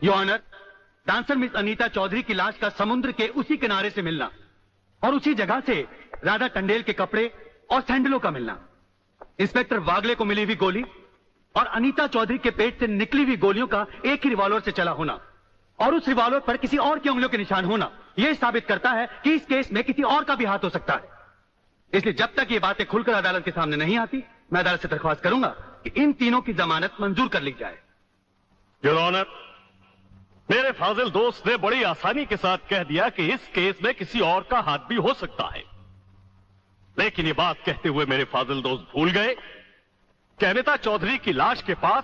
Your honour, dancer miss Anita Chaudhary की लाश का समुद्र के उसी किनारे से मिलना और उसी जगह से राधा टंडेल के कपड़े और सैंडलों का मिलना, इंस्पेक्टर वागले को मिली हुई गोली और अनीता चौधरी के पेट से निकली हुई गोलियों का एक ही रिवॉल्वर से चला होना और उस रिवॉल्वर पर किसी और की उंगलियों के निशान होना, यह साबित करता है कि इस केस में किसी और का भी हाथ हो सकता है। इसलिए जब तक ये बातें खुलकर अदालत के सामने नहीं आती, मैं अदालत से दरख्वास्त करूंगा कि इन तीनों की जमानत मंजूर कर ली जाए। योर ऑनर, मेरे फाजिल दोस्त ने बड़ी आसानी के साथ कह दिया कि इस केस में किसी और का हाथ भी हो सकता है, लेकिन ये बात कहते हुए मेरे फाजिल दोस्त भूल गए कि अनीता चौधरी की लाश के पास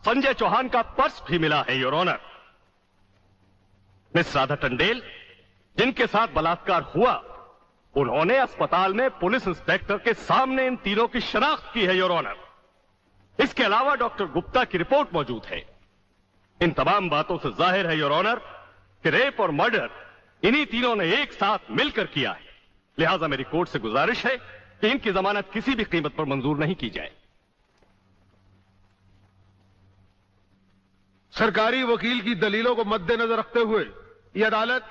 संजय चौहान का पर्स भी मिला है। Your honour, miss Radha Tandel जिनके साथ बलात्कार हुआ, उन्होंने अस्पताल में पुलिस इंस्पेक्टर के सामने इन तीनों की शनाख्त की है। योर ऑनर, इसके अलावा डॉक्टर गुप्ता की रिपोर्ट मौजूद है। इन तमाम बातों से जाहिर है योर ऑनर कि रेप और मर्डर इन्हीं तीनों ने एक साथ मिलकर किया है। लिहाजा मेरी कोर्ट से गुजारिश है कि इनकी जमानत किसी भी कीमत पर मंजूर नहीं की जाए। सरकारी वकील की दलीलों को मद्देनजर रखते हुए यह अदालत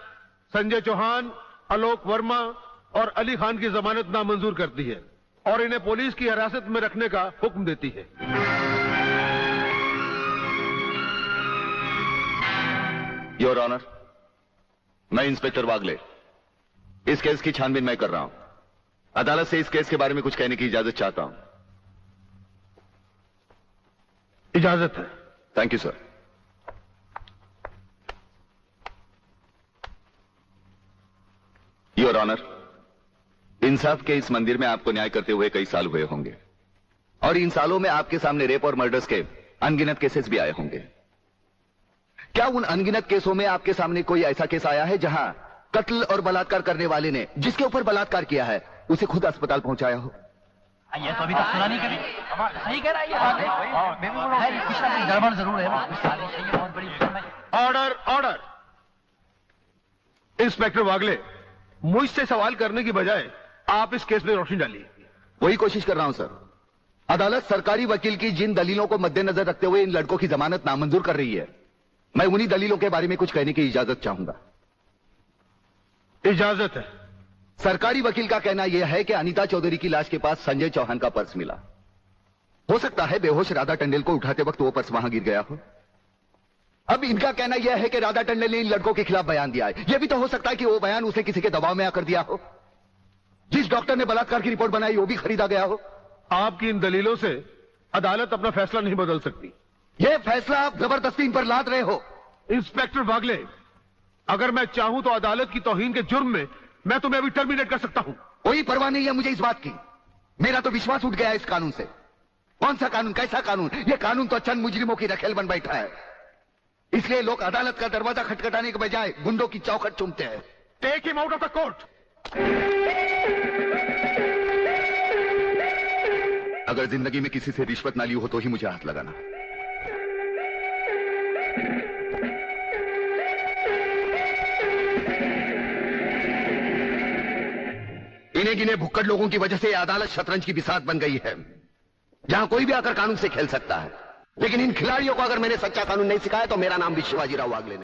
संजय चौहान, आलोक वर्मा और अली खान की जमानत नामंजूर करती है और इन्हें पुलिस की हिरासत में रखने का हुक्म देती है। योर ऑनर, मैं इंस्पेक्टर वागले इस केस की छानबीन मैं कर रहा हूं। अदालत से इस केस के बारे में कुछ कहने की इजाजत चाहता हूं। इजाजत है। Thank you sir. Your honour, इंसाफ के इस मंदिर में आपको न्याय करते हुए कई साल हुए होंगे और इन सालों में आपके सामने रेप और मर्डर्स के अनगिनत केसेस भी आए होंगे। क्या उन अनगिनत केसों में आपके सामने कोई ऐसा केस आया है जहां कत्ल और बलात्कार करने वाले ने जिसके ऊपर बलात्कार किया है उसे खुद अस्पताल पहुंचाया हो? ये तो अभी तक सुना नहीं कभी। सही कह रहा है ये कुछ ना गड़बड़ जरूर है। बहुत बड़ी ऑर्डर, ऑर्डर। इंस्पेक्टर वागले, मुझसे सवाल करने की बजाय आप इस केस में रोशनी डालिए। वही कोशिश कर रहा हूं सर। अदालत सरकारी वकील की जिन दलीलों को मद्देनजर रखते हुए इन लड़कों की जमानत नामंजूर कर रही है, मैं उन्हीं दलीलों के बारे में कुछ कहने की इजाजत चाहूंगा। इजाजत है। सरकारी वकील का कहना यह है कि अनीता चौधरी की लाश के पास संजय चौहान का पर्स मिला। हो सकता है बेहोश राधा टंडेल को उठाते वक्त वो पर्स वहां गिर गया हो। अब इनका कहना यह है कि राधा टंडेल ने इन लड़कों के खिलाफ बयान दिया है। यह भी तो हो सकता है कि वो बयान उसे किसी के दबाव में आकर दिया हो। जिस डॉक्टर ने बलात्कार की रिपोर्ट बनाई वो भी खरीदा गया हो। आपकी इन दलीलों से अदालत अपना फैसला नहीं बदल सकती। यह फैसला आप जबरदस्ती इन पर लाद रहे हो। इंस्पेक्टर वागले, अगर मैं चाहूं तो अदालत की तौहीन के जुर्म में मैं तुम्हें अभी टर्मिनेट कर सकता हूं। कोई परवाह नहीं है मुझे इस बात की। मेरा तो विश्वास उठ गया इस कानून से। कौन सा कानून, कैसा कानून? यह कानून तो चंद मुजरिमों की रखेल बन बैठा है। इसलिए लोग अदालत का दरवाजा खटखटाने के बजाय गुंडों की चौखट चूमते हैं। Take him out of the court. अगर जिंदगी में किसी से रिश्वत ना ली हो तो ही मुझे हाथ लगाना। इन्हें गिने भुक्कड़ लोगों की वजह से अदालत शतरंज की बिसात बन गई है, जहां कोई भी आकर कानून से खेल सकता है। लेकिन इन खिलाड़ियों को अगर मैंने सच्चा कानून नहीं सिखाया तो मेरा नाम भी शिवाजी राव वागले नहीं।